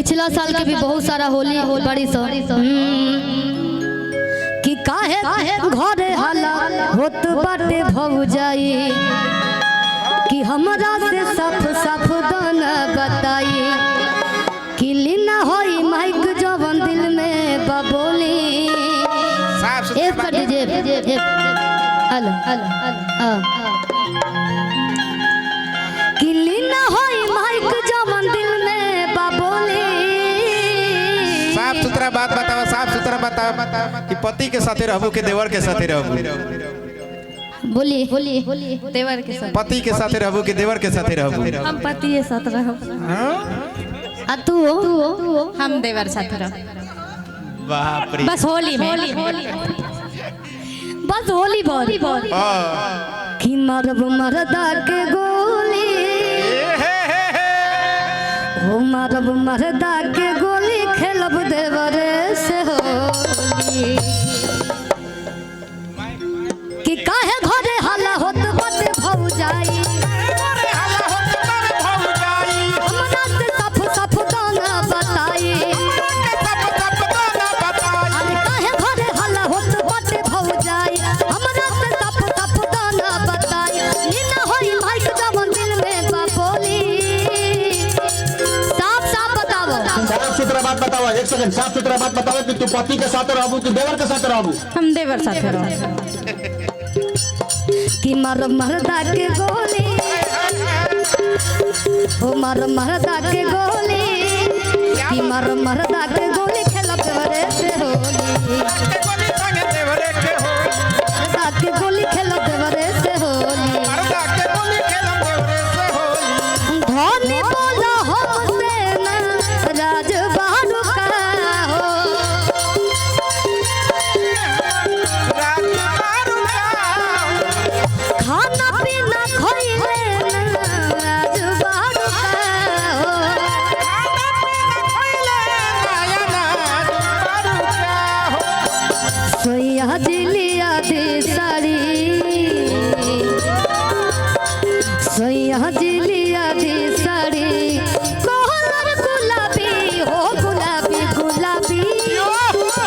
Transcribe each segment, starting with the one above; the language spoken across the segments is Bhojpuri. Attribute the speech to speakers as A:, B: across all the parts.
A: पिछला साल के भी बहुत सारा होली बड़ी सो कि काहे घरे हला होत बाटे भौजाई कि हमरा से साफ साफ दाना बताई कि लीना होई माइक जवन दिल में बबोली एक कर दीजिए हेलो कि लीना होई माइक जवन दिल में बबोली।
B: साफ सुथरा बात बताओ, साफ सुथरा बताओ कि पति के साथे रहबो के देवर के साथे रहबो?
A: बोलिए देवर के साथ।
B: पति के साथे रहबो के देवर के साथे रहबो?
A: हम पति के साथ रहब। आ तू
C: हम देवर साथ रह।
B: बाप रे,
C: बस होली में
A: बस होली बोल कि मरब मरदा के गोली हो मरब मरदा के गोली खेलब देवरे से होली कि काहे घरे हल्ला होत बाटे भौजाई हमरा से साफ साफ दाना बताई अरे काहे घरे हल्ला होत बाटे भौजाई हमरा से साफ साफ दाना बताई लीना होई माइक जवन दिल में बापोली। साफ साफ बताओ,
D: साफ सुथरा बात बताओ। एक सेकंड, साफ सुथरा बात बताओ कि तू पति के साथ रहबू कि देवर के साथ रहबू?
C: हम देवर साथ रह।
A: कि मरब मरदा के गोली हो मरब मरदा के गोली कि मरब मरदा के गोली खेलब देवरे से होली मरदा के गोली खेलब देवरे से होली धोनी बोला हमसे ना राज बहादुर का हो खाना पीना खोइले ना राज बहादुर का हो सोया दिलिया दी साड़ी सोया दिलिया दी साड़ी कोहलर गुलाबी हो गुलाबी गुलाबी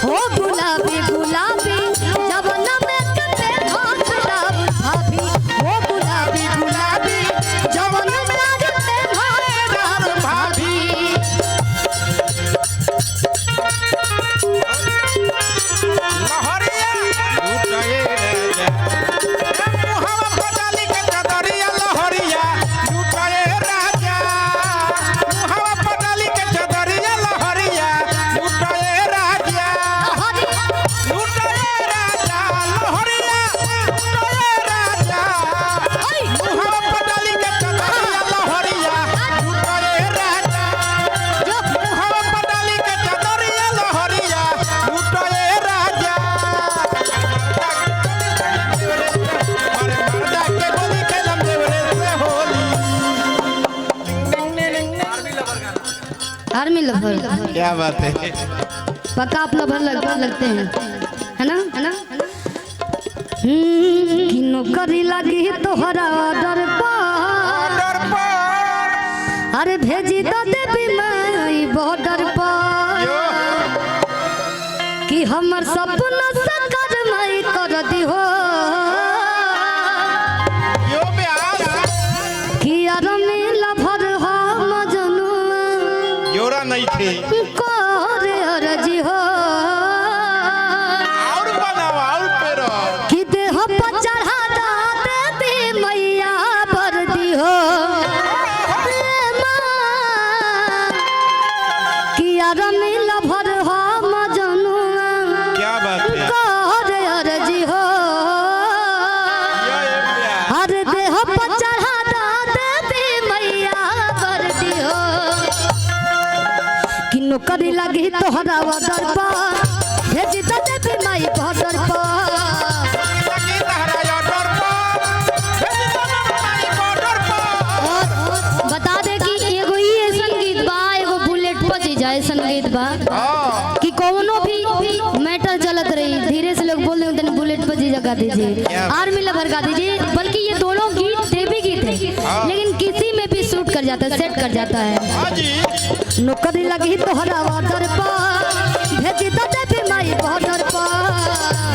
A: हो गुलाबी गुलाबी जवना में कते हाथ डाब भाभी हो गुलाबी गुलाबी जवना में कते हाथ डाब भाभी। आर्मी लवर
B: क्या बात है?
A: पक्का आप लवर लगते हैं है ना कि नौकरी लगी तोहरा ऑर्डर पर अरे भेजी तो देवी माई बॉर्डर पर कि हमर सपना साकार माई कर दी हो कि आर्मी लवर हो मजनुआ
B: जोरा नहीं थे
A: करे अर्जी हो
B: और बनाओ और पेरो
A: कि देह पर चढ़ा देवी मैया बरदी हो कि आर्मी लवर हो मजनुआ
B: क्या बात है?
A: करे अर्जी हो हर देह पर चढ़ा देवी मैया बरदी हो कि नौकरी लगी तोहरा ऑर्डर पर भेजी तो देवी माई बॉर्डर पर बता दे कि एगो ये संगीत बा एगो बुलेट पर जाए संगीत बा कि कोनो भी मैटर चलत रही धीरे से लोग बोल रहे बुलेट पर जी जगा दीजिए आर्मी लवर गा दीजिए बल्कि ये दोनों गीत देवी गीत है लेकिन किसी में भी शूट कर जाता है सेट कर जाता है। नौकरी लगी तोहरा वाटर पर भेजी तो देवी माई बॉर्डर पर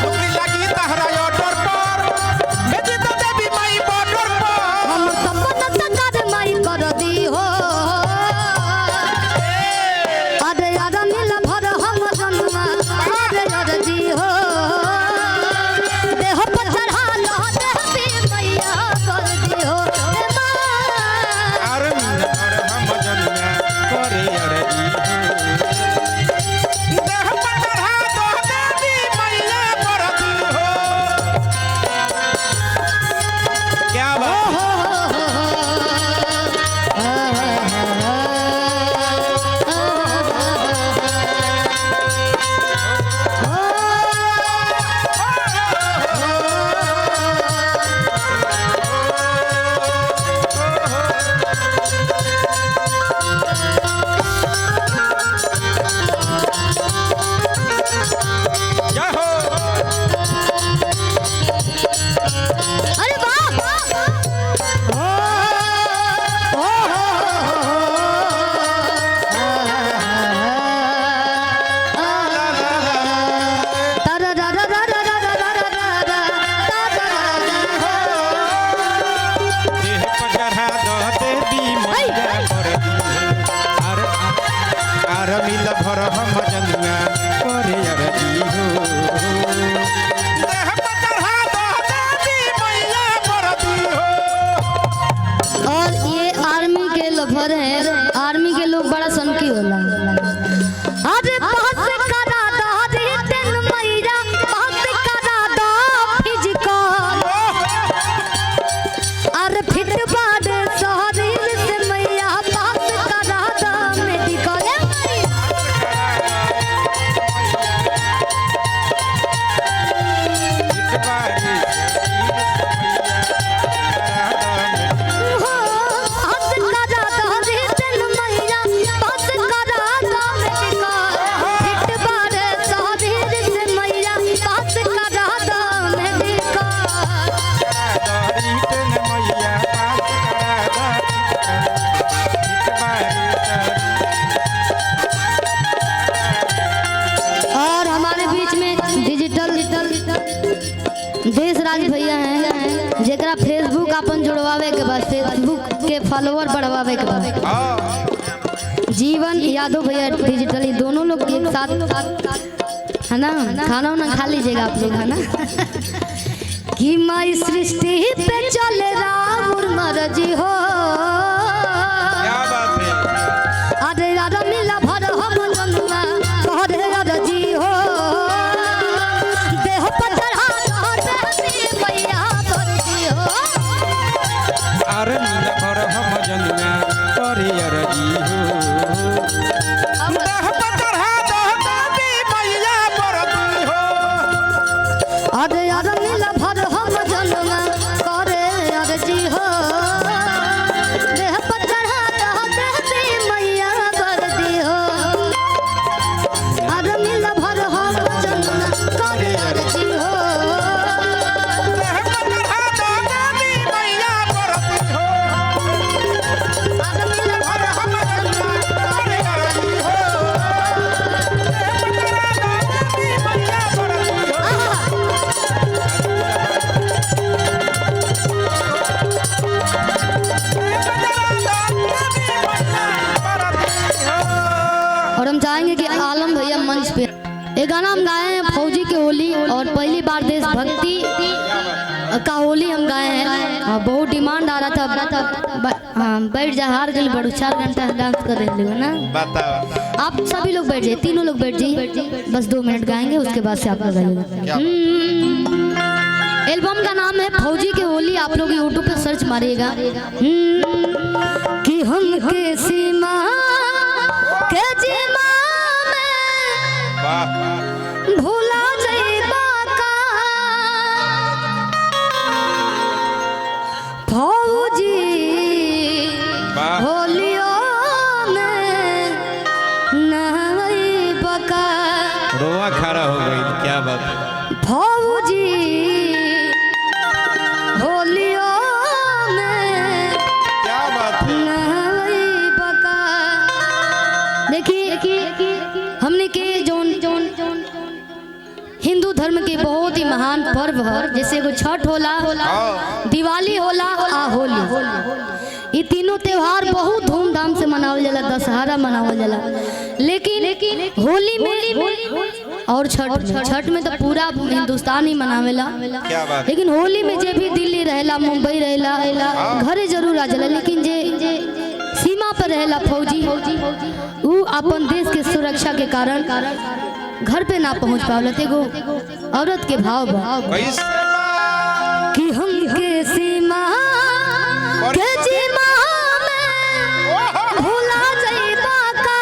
B: नौकरी लगी तहरा ऑर्डर पर भेजी तो देवी माई बॉर्डर पर
A: हम सपना सकार माई कर दी हो अरे यार मिल भर हम जनुआ अरे यार जी हो देह पर चढ़ा लो देवी मैया कर दी हो ए माँ
B: अरे हम जनुआ करे अरे देह पर चढ़ा दो देवी मैया कर दी हो क्या बात जय हो
A: अरे वाह
B: देह पर चढ़ा दो देवी मैया कर दी अरे अरे मिल भर हम जनुआ करे अरे हो देह पर चढ़ा दो देवी मैया कर दी हो
A: और ये आर्मी के लफर है आर्मी के लोग बड़ा सनकी होला अरे बहुत करा दादी दिन मैया बहुत करा दा फिजिकल अरे फिट बाड शरीर से मैया बहुत करा दा मेडिकल और हमारे बीच में डिजिटल देश राज भैया हैं जेकरा फेसबुक अपन जुड़वावे के बाद फेसबुक के फॉलोअर बढ़वावे के बाद जीवन यादव भैया डिजिटली दोनों लोग एक साथ है ना खाना वाना खा लीजिएगा आप लोग है ना कि माई सृष्टि पे चले राम मर्जी हो
B: क्या बात है
A: अरे राजा मिला भर हम जनुआ कहरे राजी हो देह पर चढ़ा दो देवी मैया करती हो
B: अरे मिल भर हम जनुआ करे अरे हो देह पर चढ़ा दो देवी मैया कर दी हो
A: अरे यार मिला भर हम जनुआ करे राजी हो देह पर चढ़ा दो देवी मैया करती हो अरे मिला भर हम जनुआ करे राजी हो
B: देह पर चढ़ा दो देवी मैया कर दी हो
A: अरे मिला भर हम जनुआ करे
B: करे हो देह पर चढ़ा दो देवी मैया कर दी हो
A: और हम चाहेंगे कि आलम भैया मंच पे एक गाना हम गाए हैं फौजी की होली और पहली बार देशभक्ति का होली हम गाए हैं बहुत डिमांड आ रहा था हाँ बैठ जा हार गई बड़ू 4 घंटा डांस कर रहे हो ना
B: बताओ
A: आप सभी लोग बैठ जाइए तीनों लोग बैठ जाइए बस 2 मिनट गाएंगे उसके बाद से आप लोग गाइएगा एल्बम का नाम है फौजी की होली आप लोग यूट्यूब पे सर्च मारिएगा कि हम के सीमा के जीमा में
B: वाह
A: भूला जाइबा का फौजी
B: वाह
A: होलियो में नहाइबा का
B: रोआ खड़ा हो गई क्या बात है
A: फौजी होलियो में
B: क्या बात है
A: नहाइबा का देखिए हमने के जोन हिंदू धर्म के बहुत ही महान पर्व है, जैसे एगो छठ होला, दिवाली होला आ होली। ये तीनों त्योहार बहुत धूमधाम से मनावल जाला, दशहरा मनावल जाला। लेकिन होली में और छठ में तो पूरा हिंदुस्तान ही मनावेला।
B: क्या बात।
A: लेकिन होली में जे भी दिल्ली रहेला, मुंबई रहेला, घरे जरूर आ जाला। लेकिन जे सीमा पर रहेला फौजी, वो अपन देश के सुरक्षा के कारण घर पे ना पहुंच पावला। एगो औरत के भाव बा कि हम के सीमा के जीमा में भुला जाइबा का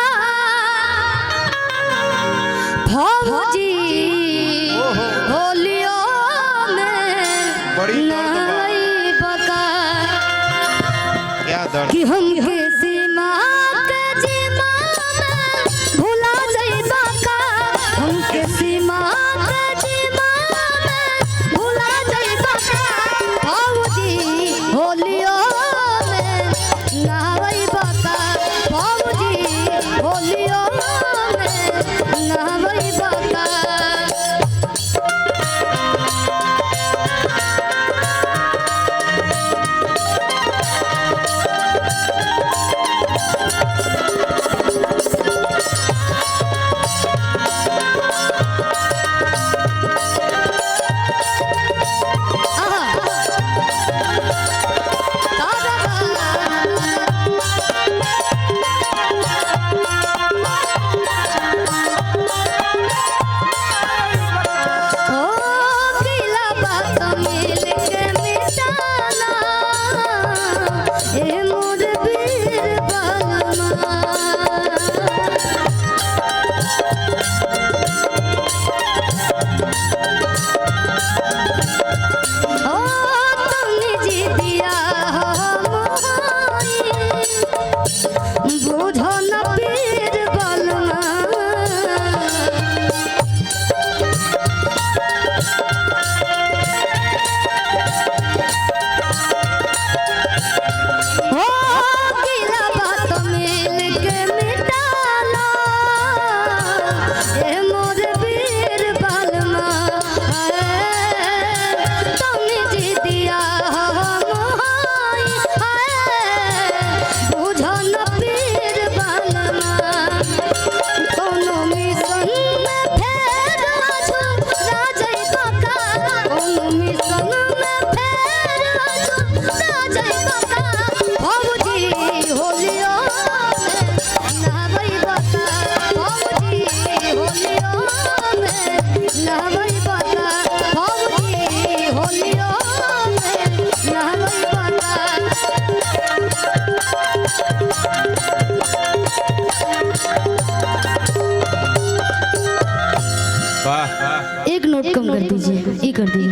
A: फौजी होलियो में नाइबा का।
B: क्या दर्द।
A: कि हम के सीमा के जीमा में भुला जाइबा का, हम के सीमा के जीमा में भुला जाइबा का फौजी होलियो में नाइबा का, फौजी होलियो में नाइबा का। एक नोट कम कर दीजिए, ये कर दीजिए।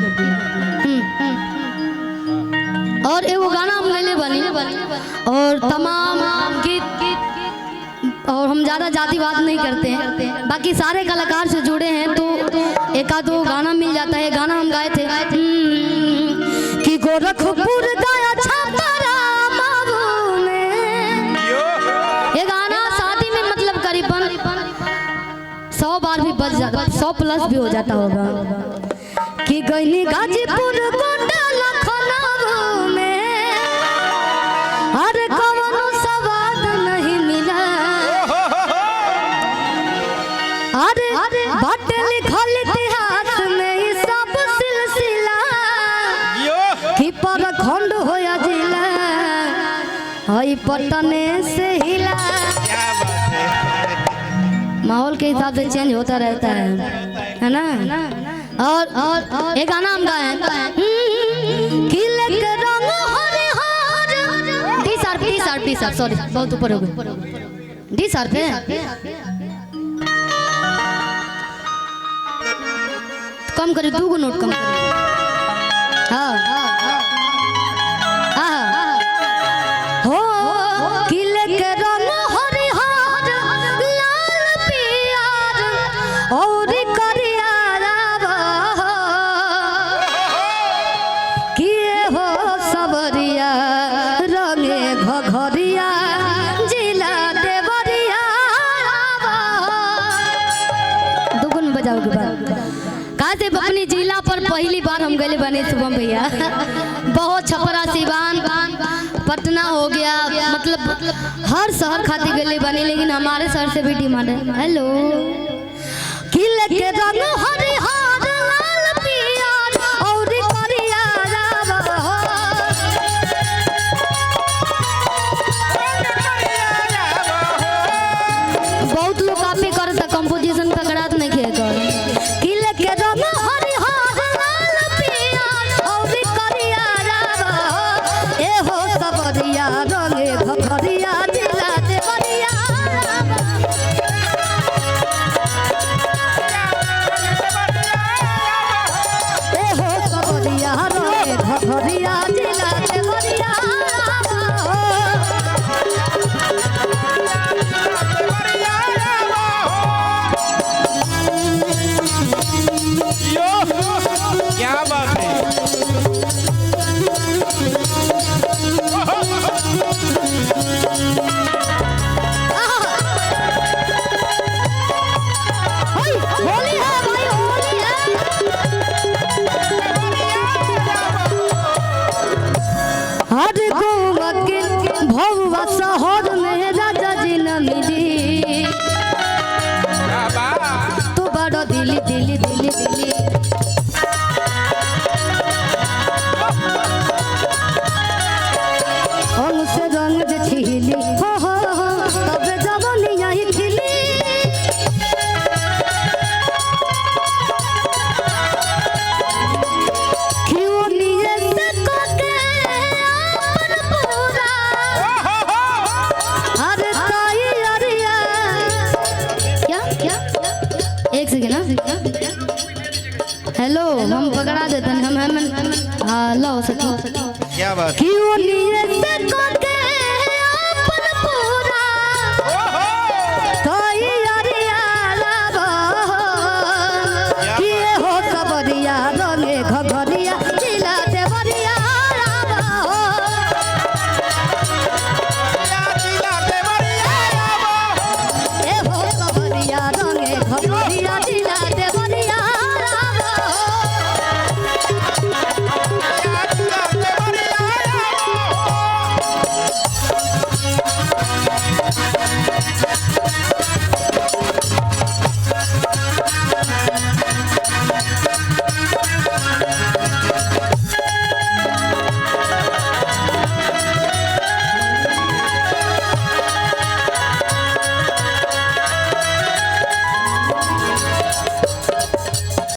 A: और एगो गाना हम गैले बनी और तमाम गीत और हम ज़्यादा जातिवाद नहीं करते हैं, बाकी सारे कलाकार से जुड़े हैं तो एक आध दो गाना मिल जाता है। गाना हम गाए थे कि गोरखपुर गया छापरा माऊ में। ये गाना शादी में मतलब करीबन 100 बार भी बज जाता, 100 प्लस भी हो जाता होगा। कि गईनी गाजीपुर गोंडा लखनऊ में, अरे कवनो सवाद नहीं मिला। अरे बाटे लिखल इतिहास में ये सब सिलसिला, कि परखंड होया जिला हई पटने से हिला। माहौल के हिसाब से चेंज होता रहता है ना। और एक गाना हम गाए डी शार्प सॉरी बहुत ऊपर हो गए। डी शार्प है, कम करिए, 2 नोट कम करिए। हाँ हो किले के रंग हरिहर लाल पियर और करिया किए हो सबरिया रंगे घघरिया जिला देवरिया बजाओ के बाद कहा से अपनी जिला पर पहली बार हम गए बने शुभम भैया बहुत छपरा सिवान पटना हो गया मतलब हर शहर खाती गए बने लेकिन हमारे शहर से भी डिमांड है। हेलो किले के रंग हरिहर लाल पियर और करिया रावा हो। बहुत लोग काफी करता कंपोजिशन पकड़ात नहीं किया कर किले के रंग हरिहर लाल पियर और करिया रावा हो। ए हो सबरिया रंगे भखरिया दिला देवरिया रावा। ए हो सबरिया रंगे भखरिया दिला देवरिया रावा हो।
B: क्या बात है।
A: होली है भाई होली है। हर को वकील भौवा शहर में राजा जी न मिली
B: क्या बात।
A: तू बड़ा दिली दिली दिली दिली हमसे रंग जे छिली हो तब जवानी यही खिली। क्यों लिए से कोके अपन पूरा अरे ताई अरिया क्या एक सेकंड ना हेलो हम पकड़ा देते हैं हम हाँ लो सकी
B: क्या बात।
A: क्यों लिए से कोके